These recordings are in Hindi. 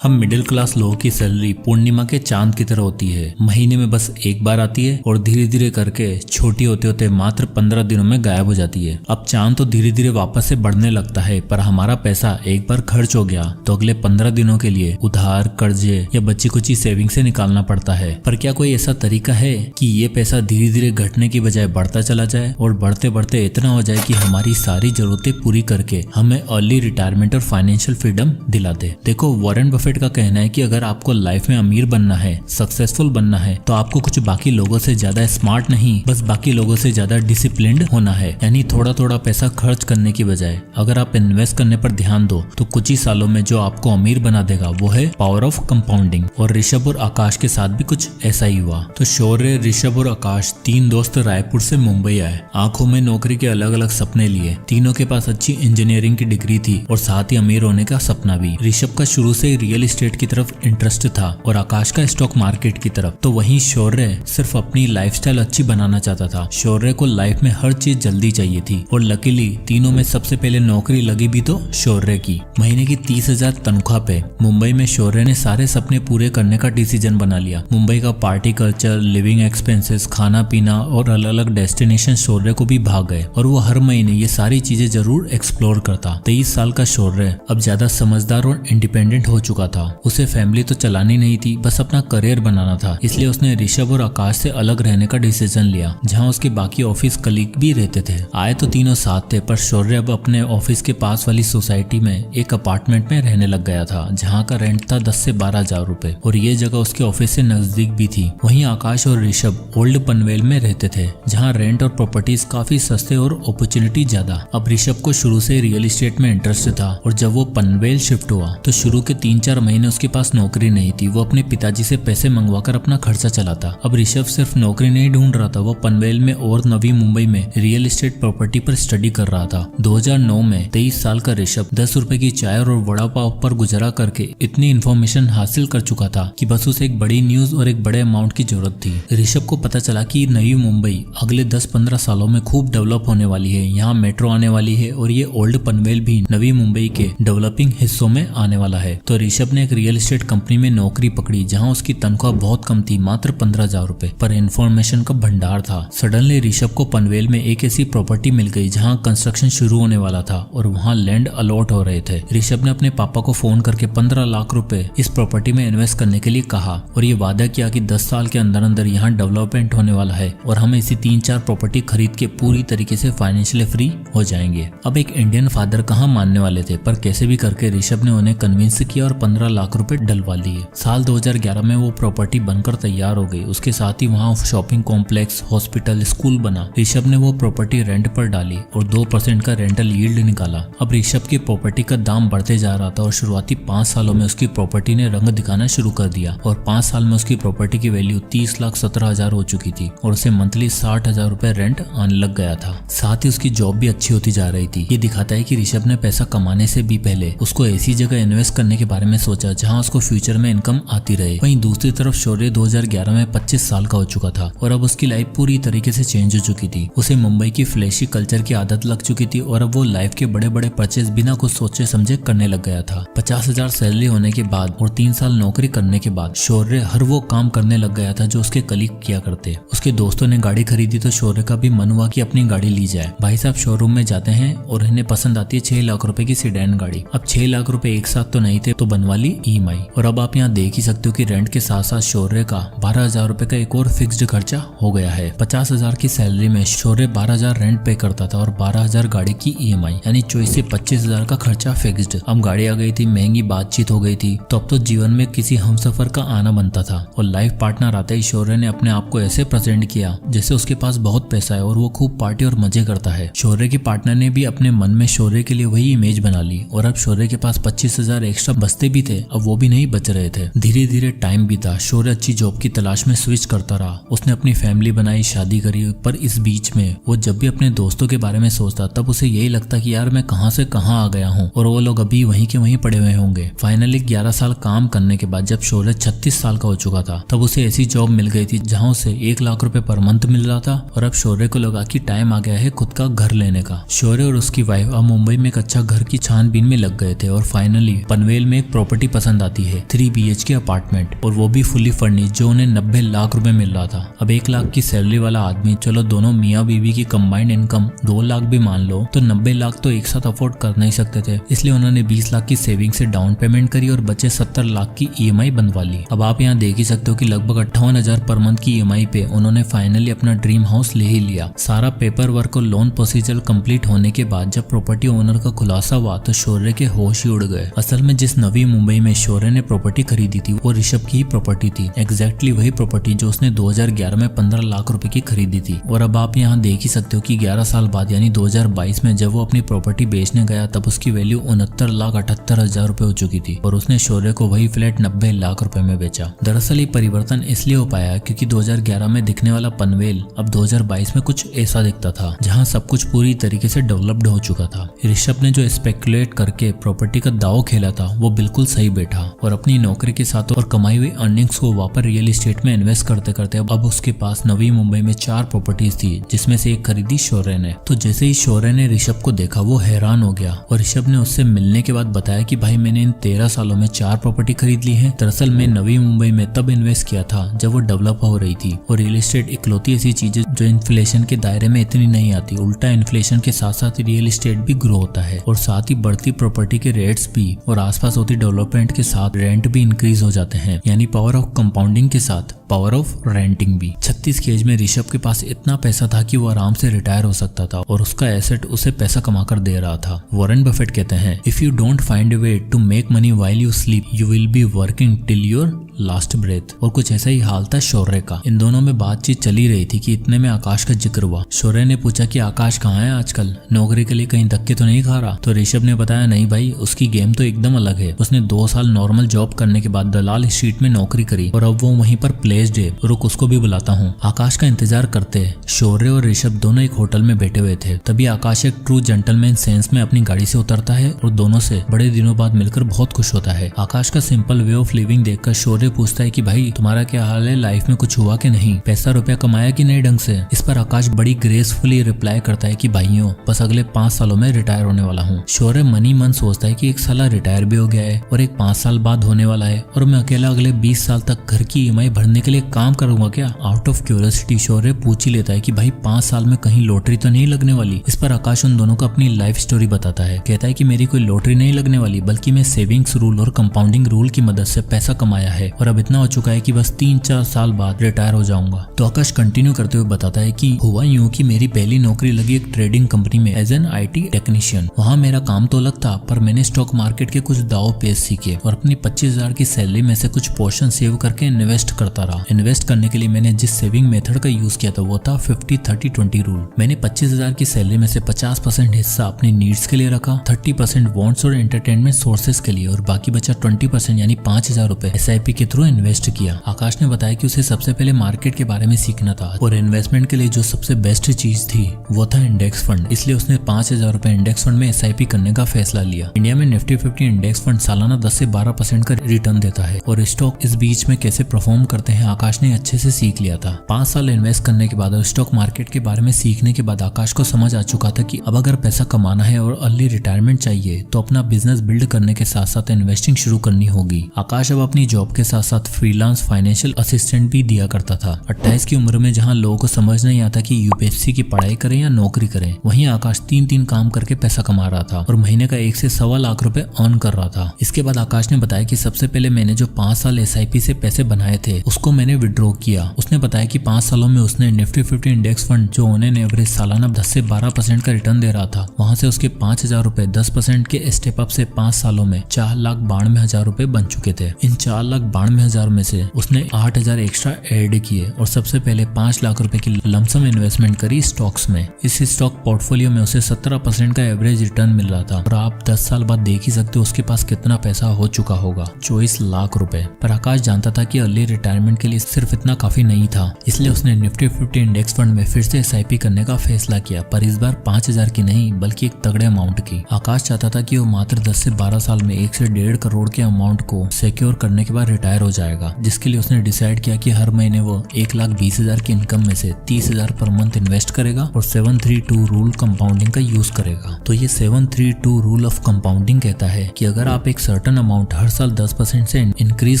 हम मिडिल क्लास लोगों की सैलरी पूर्णिमा के चांद की तरह होती है। महीने में बस एक बार आती है और धीरे धीरे करके छोटी होते होते मात्र 15 दिनों में गायब हो जाती है। अब चांद तो धीरे धीरे वापस से बढ़ने लगता है, पर हमारा पैसा एक बार खर्च हो गया तो अगले 15 दिनों के लिए उधार, कर्जे या बची कुची सेविंग से निकालना पड़ता है। पर क्या कोई ऐसा तरीका है कि ये पैसा धीरे धीरे घटने की बजाय बढ़ता चला जाए और बढ़ते बढ़ते इतना हो जाए कि हमारी सारी जरूरतें पूरी करके हमें अर्ली रिटायरमेंट और फाइनेंशियल फ्रीडम दिला दे। देखो, वॉरेन बफेट का कहना है कि अगर आपको लाइफ में अमीर बनना है, सक्सेसफुल बनना है, तो आपको कुछ बाकी लोगों से ज्यादा स्मार्ट नहीं, बस बाकी लोगों से ज्यादा डिसिप्लिन्ड होना है। यानी थोड़ा थोड़ा पैसा खर्च करने की बजाय अगर आप इन्वेस्ट करने पर ध्यान दो तो कुछ ही सालों में जो आपको अमीर बना देगा वो है पावर ऑफ कंपाउंडिंग। और ऋषभ और आकाश के साथ भी कुछ ऐसा ही हुआ। तो शौर्य, ऋषभ और आकाश तीन दोस्त रायपुर से मुंबई आए। आंखों में नौकरी के अलग अलग सपने लिए। तीनों के पास अच्छी इंजीनियरिंग की डिग्री थी और साथ ही अमीर होने का सपना भी। ऋषभ का शुरू से रियल एस्टेट की तरफ इंटरेस्ट था और आकाश का स्टॉक मार्केट की तरफ। तो वहीं शौर्य सिर्फ अपनी लाइफस्टाइल अच्छी बनाना चाहता था। शौर्य को लाइफ में हर चीज जल्दी चाहिए थी और लकीली तीनों में सबसे पहले नौकरी लगी भी तो शौर्य की। महीने की 30,000 तनख्वाह पे मुंबई में शौर्य ने सारे सपने पूरे करने का डिसीजन बना लिया। मुंबई का पार्टी कल्चर, लिविंग एक्सपेंसेस, खाना पीना और अलग अलग डेस्टिनेशन शौर्य को भी भाग गए और वो हर महीने ये सारी चीजें जरूर एक्सप्लोर करता। 23 साल का शौर्य अब ज्यादा समझदार और इंडिपेंडेंट हो चुका था। उसे फैमिली तो चलानी नहीं थी, बस अपना करियर बनाना था। इसलिए उसने ऋषभ और आकाश से अलग रहने का डिसीजन लिया, जहाँ उसके बाकी ऑफिस कलीग भी रहते थे। आए तो तीनों साथ थे, पर शौर्य अब अपने ऑफिस के पास वाली सोसाइटी में एक अपार्टमेंट में रहने लग गया था, जहाँ का रेंट था 10 से 12 हजार रुपए और ये जगह उसके ऑफिस से नजदीक भी थी। वहीं आकाश और ऋषभ ओल्ड पनवेल में रहते थे, जहाँ रेंट और प्रॉपर्टीज काफी सस्ते और अपॉर्चुनिटी ज्यादा। अब ऋषभ को शुरू से रियल एस्टेट में इंटरेस्ट था और जब वो पनवेल शिफ्ट हुआ तो शुरू के 3-4 महीने उसके पास नौकरी नहीं थी। वो अपने पिताजी से पैसे मंगवाकर अपना खर्चा चलाता। अब ऋषभ सिर्फ नौकरी नहीं ढूंढ रहा था, वो पनवेल में और नवी मुंबई में रियल एस्टेट प्रॉपर्टी पर स्टडी कर रहा था। 2009 में 23 साल का ऋषभ 10 रुपए की चाय और वड़ा पाव पर गुजारा करके इतनी इन्फॉर्मेशन हासिल कर चुका था कि बस उसे एक बड़ी न्यूज और एक बड़े अमाउंट की जरूरत थी। ऋषभ को पता चला कि नई मुंबई अगले 10-15 सालों में खूब डेवलप होने वाली है। यहाँ मेट्रो आने वाली है और ये ओल्ड पनवेल भी नवी मुंबई के डेवलपिंग हिस्सों में आने वाला है। तो ऋषभ ने एक रियल एस्टेट कंपनी में नौकरी पकड़ी, जहाँ उसकी तनख्वाह बहुत कम थी, मात्र 15,000 रुपए, पर इन्फॉर्मेशन का भंडार था। सडनली ऋषभ को पनवेल में एक ऐसी प्रॉपर्टी मिल गई जहाँ कंस्ट्रक्शन शुरू होने वाला था और वहाँ लैंड अलॉट हो रहे थे। ऋषभ ने अपने पापा को फोन करके 15 लाख रुपए इस प्रॉपर्टी में इन्वेस्ट करने के लिए कहा और ये वादा किया कि 10 साल के अंदर अंदर यहाँ डेवलपमेंट होने वाला है और हम इसी 3-4 प्रॉपर्टी खरीद के पूरी तरीके से फाइनेंशियली फ्री हो जाएंगे। अब एक इंडियन फादर कहाँ मानने वाले थे, पर कैसे भी करके ऋषभ ने उन्हें कन्विंस किया और 15 लाख रुपए डलवा लिए। साल 2011 में वो प्रॉपर्टी बनकर तैयार हो गई। उसके साथ ही वहाँ शॉपिंग कॉम्प्लेक्स, हॉस्पिटल, स्कूल बना। ऋषभ ने वो प्रॉपर्टी रेंट पर डाली और 2% का रेंटल यील्ड निकाला। अब ऋषभ की प्रॉपर्टी का दाम बढ़ते जा रहा था और शुरुआती 5 सालों में उसकी प्रॉपर्टी ने रंग दिखाना शुरू कर दिया और 5 साल में उसकी प्रॉपर्टी की वैल्यू 30,17,000 हो चुकी थी और उसे मंथली 60,000 रुपए रेंट आने लग गया था। साथ ही उसकी जॉब भी अच्छी होती जा रही थी। ये दिखाता है कि ऋषभ ने पैसा कमाने से भी पहले उसको ऐसी जगह इन्वेस्ट करने के बारे में सोचा जहां उसको फ्यूचर में इनकम आती रहे। वहीं दूसरी तरफ शौर्य 2011 में 25 साल का हो चुका था और अब उसकी लाइफ पूरी तरीके से चेंज हो चुकी थी। उसे मुंबई की फ्लैशी कल्चर की आदत लग चुकी थी और अब वो लाइफ के बड़े बड़े परचेज बिना कुछ सोचे समझे करने लग गया था। 50,000 सैलरी होने के बाद और 3 साल नौकरी करने के बाद शौर्य हर वो काम करने लग गया था जो उसके कलीग किया करते। उसके दोस्तों ने गाड़ी खरीदी तो शौर्य का भी मन हुआ कि अपनी गाड़ी ली जाए। भाई साहब शोरूम में जाते हैं और इन्हें पसंद आती है 6 लाख रुपए की सीडेन गाड़ी। अब 6 लाख रुपए एक साथ तो नहीं थे, तो बनवा ली EMI। और अब आप यहाँ देख ही सकते हो कि रेंट के साथ साथ शौर्य का 12,000 रुपए का एक और फिक्स्ड खर्चा हो गया है। 50,000 की सैलरी में शौर्य 12,000 रेंट पे करता था और 12,000 गाड़ी की EMI, यानी 24 से 25,000 का खर्चा फिक्स्ड। अब गाड़ी आ गई थी, महंगी बातचीत हो गई थी, तो अब तो जीवन में किसी हमसफर का आना बनता था। और लाइफ पार्टनर आते ही शौर्य ने अपने आप को ऐसे प्रेजेंट किया जैसे उसके पास बहुत पैसा है और वो खूब पार्टी और मजे करता है। शौर्य की पार्टनर ने भी अपने मन में शौर्य के लिए वही इमेज बना ली और अब शौर्य के पास 25,000 एक्स्ट्रा बचते भी थे, अब वो भी नहीं बच रहे थे। धीरे धीरे टाइम बीता। शौर्य अच्छी जॉब की तलाश में स्विच करता रहा। उसने अपनी फैमिली बनाई, शादी करी, पर इस बीच में वो जब भी अपने दोस्तों के बारे में सोचता तब उसे यही लगता कि यार मैं कहां से कहां आ गया हूं और वो लोग अभी वहीं के वहीं पड़े हुए होंगे। फाइनली 11 साल काम करने के बाद जब शौर्य 36 साल का हो चुका था तब उसे ऐसी जॉब मिल गई थी जहां उसे 1 लाख रुपए पर मंथ मिल रहा था और अब शौर्य को लगा कि टाइम आ गया है खुद का घर लेने का। शौर्य और उसकी वाइफ अब मुंबई में एक अच्छा घर की छानबीन में लग गए थे और फाइनली पनवेल में एक प्रॉपर्टी प्रॉपर्टी पसंद आती है, 3 BHK अपार्टमेंट, और वो भी फुली फर्निश, जो उन्हें 90 लाख रुपए मिल रहा था। अब 1 लाख की सैलरी वाला आदमी, चलो दोनों मियाँ बीवी की कंबाइंड इनकम 2 लाख भी मान लो, तो 90 लाख तो एक साथ अफोर्ड कर नहीं सकते थे। इसलिए उन्होंने 20 लाख की सेविंग से डाउन पेमेंट करी और बचे 70 लाख की EMI बनवा ली। अब आप यहाँ देख ही सकते हो कि लगभग 58,000 पर मंथ की EMI पे उन्होंने फाइनली अपना ड्रीम हाउस ले ही लिया। सारा पेपर वर्क और लोन प्रोसीजर कंप्लीट होने के बाद जब प्रॉपर्टी ओनर का खुलासा हुआ तो शौर्य के होश ही उड़ गए। असल में जिस नवी मुंबई में शौर्य ने प्रॉपर्टी खरीदी थी वो ऋषभ की ही प्रॉपर्टी थी, एग्जैक्टली वही प्रॉपर्टी जो उसने 2011 में 15 लाख रुपए की खरीदी थी। और अब आप यहाँ देख ही सकते हो कि 11 साल बाद यानी 2022 में जब वो अपनी प्रॉपर्टी बेचने गया तब उसकी वैल्यू 69,78,000 रुपए हो चुकी थी और उसने शौर्य को वही फ्लैट 90 लाख रुपए में बेचा। दरअसल ये परिवर्तन इसलिए हो पाया क्योंकि 2011 में दिखने वाला पनवेल अब 2022 में कुछ ऐसा दिखता था जहाँ सब कुछ पूरी तरीके से डेवलप्ड हो चुका था। ऋषभ ने जो स्पेकुलेट करके प्रॉपर्टी का दाव खेला था वो बिल्कुल सही बैठा और अपनी नौकरी के साथ और कमाई हुई अर्निंग्स को वापस रियल एस्टेट में इन्वेस्ट करते करते अब उसके पास नवी मुंबई में 4 प्रॉपर्टीज थी, जिसमें से एक खरीदी शौर्य ने। तो जैसे ही शौर्य ने ऋषभ को देखा वो हैरान हो गया और ऋषभ ने उससे मिलने के बाद बताया कि भाई मैंने इन 13 सालों में 4 प्रॉपर्टी खरीद ली है। दरअसल मैं नवी मुंबई में तब इन्वेस्ट किया था जब वो डेवलप हो रही थी और रियल एस्टेट इकलौती ऐसी चीज है जो इन्फ्लेशन के दायरे में इतनी नहीं आती, उल्टा इन्फ्लेशन के साथ साथ रियल एस्टेट भी ग्रो होता है और साथ ही बढ़ती प्रॉपर्टी के रेट्स भी और आसपास होती डेवलपमेंट के साथ रेंट भी इंक्रीज हो जाते हैं, यानी पावर ऑफ कंपाउंडिंग के साथ पावर ऑफ रेंटिंग भी। 36 की एज में ऋषभ के पास इतना पैसा था कि वो आराम से रिटायर हो सकता था और उसका एसेट उसे पैसा कमाकर दे रहा था। वॉरेन बफेट कहते हैं, if you don't find a way to make money while you sleep you will be working till your last breath. और कुछ ऐसा ही हाल था शौर्य का। इन दोनों में बातचीत चली रही थी कि इतने में आकाश का जिक्र हुआ। शौर्य ने पूछा कि आकाश कहाँ है आजकल, नौकरी के लिए कहीं धक्के तो नहीं खा रहा? तो ऋषभ ने बताया, नहीं भाई, उसकी गेम तो एकदम अलग है। उसने 2 साल नॉर्मल जॉब करने के बाद दलाल स्ट्रीट में नौकरी करी और अब वो वहीं पर प्लेस्ड है। रुक, उसको भी बुलाता हूँ। आकाश का इंतजार करते शौर्य और ऋषभ दोनों एक होटल में बैठे हुए थे। तभी आकाश एक ट्रू जेंटलमैन सेंस में अपनी गाड़ी से उतरता है और दोनों से बड़े दिनों बाद मिलकर बहुत खुश होता है। आकाश का सिंपल वे ऑफ लिविंग देखकर शौर्य पूछता है कि भाई तुम्हारा क्या हाल है, लाइफ में कुछ हुआ कि नहीं, पैसा रुपया कमाया कि नहीं ढंग से? इस पर आकाश बड़ी ग्रेसफुली रिप्लाई करता है कि भाइयों बस अगले 5 सालों में रिटायर होने वाला हूँ। शौर्य मनी मन सोचता है कि एक साला रिटायर भी हो गया है और एक 5 साल बाद होने वाला है और मैं अकेला अगले 20 साल तक घर की EMI भरने के लिए काम करूंगा क्या? आउट ऑफ क्यूरियोसिटी शौर्य पूछ ही लेता है कि भाई 5 साल में कहीं लॉटरी तो नहीं लगने वाली? इस पर आकाश उन दोनों को अपनी लाइफ स्टोरी बताता है। कहता है कि मेरी कोई लॉटरी नहीं लगने वाली, बल्कि मैं सेविंग्स रूल और कंपाउंडिंग रूल की मदद से पैसा कमाया है और अब इतना हो चुका है कि बस 3-4 साल बाद रिटायर हो जाऊंगा। तो आकाश कंटिन्यू करते हुए बताता है कि हुआ यूं कि मेरी पहली नौकरी लगी एक ट्रेडिंग कंपनी में एज एन IT टेक्नीशियन। वहाँ मेरा काम तो अलग था पर मैंने स्टॉक मार्केट के कुछ दाव पेश सीखे और अपनी 25,000 की सैलरी में से कुछ पोर्शन सेव करके इन्वेस्ट करता रहा। इन्वेस्ट करने के लिए मैंने जिस सेविंग मेथड का यूज किया था वो था 50-30-20 रूल। मैंने 25,000 की सैलरी में से 50% हिस्सा अपनी नीड्स के लिए रखा, 30% वॉन्ट्स और एंटरटेनमेंट सोर्सेज के लिए और बाकी बचा 20% यानी 5,000 रुपए SIP के थ्रू इन्वेस्ट किया। आकाश ने बताया कि उसे सबसे पहले मार्केट के बारे में सीखना था और इन्वेस्टमेंट के लिए जो सबसे बेस्ट चीज थी वो था इंडेक्स फंड। इसलिए उसने 5,000 रुपए इंडेक्स फंड में SIP करने का फैसला लिया। इंडिया में निफ्टी 50 इंडेक्स फंड सालाना 10 से 12% का रिटर्न देता है और स्टॉक इस बीच में कैसे परफॉर्म करते हैं आकाश ने अच्छे से सीख लिया था। 5 साल इन्वेस्ट करने के बाद और स्टॉक मार्केट के बारे में सीखने के बाद आकाश को समझ आ चुका था कि अब अगर पैसा कमाना है और अर्ली रिटायरमेंट चाहिए तो अपना बिजनेस बिल्ड करने के साथ साथ इन्वेस्टिंग शुरू करनी होगी। आकाश अब अपनी जॉब के साथ साथ फ्रीलांस फाइनेंशियल असिस्टेंट भी दिया करता था। 28 की उम्र में जहां लोगों को समझ नहीं आता कि UPSC की पढ़ाई करें या नौकरी करें, वहीं आकाश 3 काम करके पैसा कमा रहा था और महीने का 1 से 1.25 लाख रुपए अर्न कर रहा था। इसके बाद आकाश ने बताया कि सबसे पहले मैंने जो 5 साल SIP से पैसे बनाए थे उसको मैंने विड्रॉ किया। उसने बताया कि 5 सालों में उसने निफ्टी 50 इंडेक्स फंड जो उन्हें एवरेज सालाना 10 से 12% का रिटर्न दे रहा था, वहां से उसके 5,000 रुपए 10% के स्टेप अप से 5 सालों में 4,92,000 रुपए बन चुके थे। इन 4,92,000 में से उसने 8,000 एक्स्ट्रा ऐड किए और सबसे पहले 5 लाख रुपए की लमसम इन्वेस्टमेंट करी स्टॉक्स में। इस स्टॉक पोर्टफोलियो में उसे 17% का एवरेज रिटर्न मिल रहा था और आप 10 साल बाद देख ही सकते हो उसके पास कितना पैसा हो चुका होगा, 24 लाख रुपए। पर आकाश जानता था कि अर्ली रिटायरमेंट के लिए सिर्फ इतना काफी नहीं था, इसलिए उसने निफ्टी 50 इंडेक्स फंड में फिर से SIP करने का फैसला किया, पर इस बार 5,000 की नहीं बल्कि एक तगड़े अमाउंट की। आकाश चाहता था कि वो मात्र 10 से 12 साल में 1 से 1.5 करोड़ के अमाउंट को सिक्योर करने के बाद रिटायर रिटायर हो जाएगा, जिसके लिए उसने डिसाइड किया कि हर महीने वो 1,20,000 की इनकम में से 30,000 पर मंथ इन्वेस्ट करेगा और 732 रूल कंपाउंडिंग का यूज करेगा। तो ये 732 रूल ऑफ कंपाउंडिंग कहता है कि अगर आप एक सर्टेन अमाउंट हर साल 10% से इंक्रीज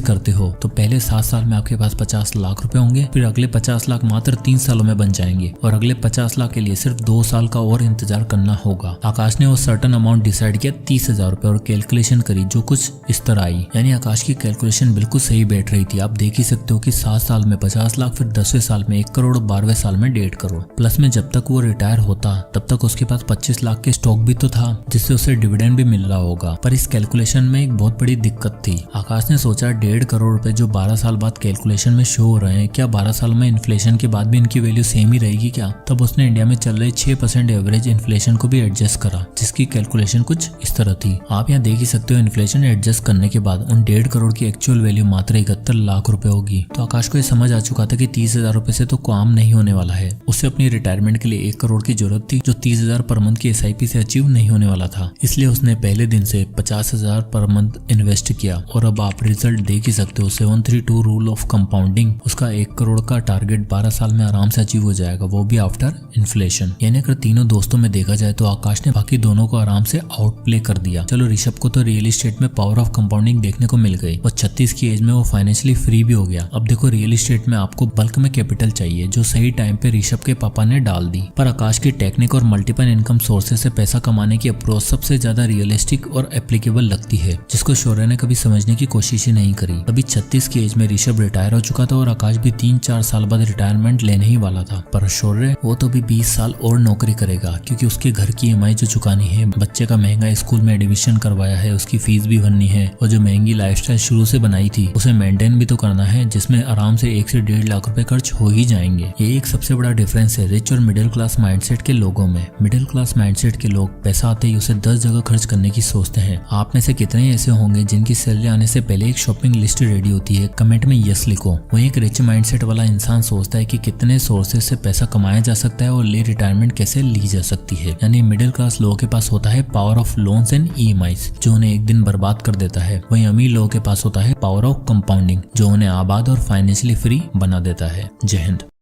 करते हो तो पहले 7 साल में आपके पास 50 लाख रुपए होंगे, फिर अगले 50 लाख मात्र 3 सालों में बन जाएंगे और अगले 50 लाख के लिए सिर्फ 2 साल का और इंतजार करना होगा। आकाश ने वो सर्टेन अमाउंट डिसाइड किया 30,000 रुपए और कैलकुलेशन करी जो कुछ इस तरह आई। यानी आकाश की कैलकुलेशन बिल्कुल सही बैठ रही थी। आप देख ही सकते हो कि 7 साल में 50 लाख, फिर 10वें साल में 1 करोड़, 12वें साल में 1.5 करोड़। प्लस में जब तक वो रिटायर होता तब तक उसके पास 25 लाख के स्टॉक भी तो था जिससे उसे डिविडेंड भी मिल रहा होगा। पर इस कैलकुलेशन में एक बहुत बड़ी दिक्कत थी। आकाश ने सोचा 1.5 करोड़ रुपए जो 12 साल बाद कैलकुलेशन में शो हो रहे हैं, क्या 12 साल में इन्फ्लेशन के बाद भी इनकी वैल्यू सेम ही रहेगी क्या? तब उसने इंडिया में चल रहे 6% एवरेज इन्फ्लेशन को भी एडजस्ट करा, जिसकी कैलकुलेशन कुछ इस तरह थी। आप यहाँ देख ही सकते हो इन्फ्लेशन एडजस्ट करने के बाद उन 1.5 करोड़ की एक्चुअल वैल्यू मात्र 71 लाख रुपए होगी। तो आकाश को ये समझ आ चुका था कि 30,000 रुपए से तो काम नहीं होने वाला है। उसे अपनी रिटायरमेंट के लिए 1 करोड़ की जरूरत थी जो 30,000 पर मंथ की SIP से अचीव नहीं होने वाला था। इसलिए उसने पहले दिन से 50,000 पर मंथ इन्वेस्ट किया और अब आप रिजल्ट देख ही सकते हो। 732 रूल ऑफ कंपाउंडिंग, उसका 1 करोड़ का टारगेट 12 साल में आराम से अचीव हो जाएगा, वो भी आफ्टर इन्फ्लेशन। यानी अगर तीनों दोस्तों में देखा जाए तो आकाश ने बाकी दोनों को आराम से आउट प्ले कर दिया। चलो ऋषभ को तो रियल एस्टेट में पावर ऑफ कंपाउंडिंग देखने को मिल गई और 36 की एज में वो फाइनेंशियली फ्री भी हो गया। अब देखो रियल एस्टेट में आपको बल्क में कैपिटल चाहिए जो सही टाइम पे ऋषभ के पापा ने डाल दी। पर आकाश की टेक्निक और मल्टीपल इनकम सोर्सेज से पैसा कमाने की अप्रोच सबसे ज्यादा रियलिस्टिक और एप्लीकेबल लगती है, जिसको शौर्य ने कभी समझने की कोशिश ही नहीं करी। अभी 36 की एज में ऋषभ रिटायर हो चुका था और आकाश भी 3-4 साल बाद रिटायरमेंट लेने ही वाला था। पर शौर्य वो तो भी 20 साल और नौकरी करेगा क्योंकि उसके घर की EMI जो चुकानी है, बच्चे का महंगा स्कूल में एडमिशन करवाया है, उसकी फीस भी भरनी है और जो महंगी लाइफस्टाइल शुरू से बनाई थी उसे मेंटेन भी तो करना है, जिसमें आराम से 1 से 1.5 लाख रुपए खर्च हो ही जाएंगे। ये एक सबसे बड़ा डिफरेंस है रिच और मिडिल क्लास माइंडसेट के लोगों में। मिडिल क्लास माइंडसेट के लोग पैसा आते ही उसे 10 जगह खर्च करने की सोचते हैं। आप में से कितने ऐसे होंगे जिनकी सैलरी आने से पहले एक शॉपिंग लिस्ट रेडी होती है? कमेंट में यस लिखो। वहीं एक रिच माइंडसेट वाला इंसान सोचता है कि कितने सोर्सेज से पैसा कमाया जा सकता है और ले रिटायरमेंट कैसे ली जा सकती है। यानी मिडिल क्लास लोगों के पास होता है power of loans and EMIs जो उन्हें एक दिन बर्बाद कर देता है। वहीं अमीर लोगों के पास होता है पावर ऑफ कंपाउंडिंग जो उन्हें आबाद और फाइनेंशियली फ्री बना देता है। जय हिंद।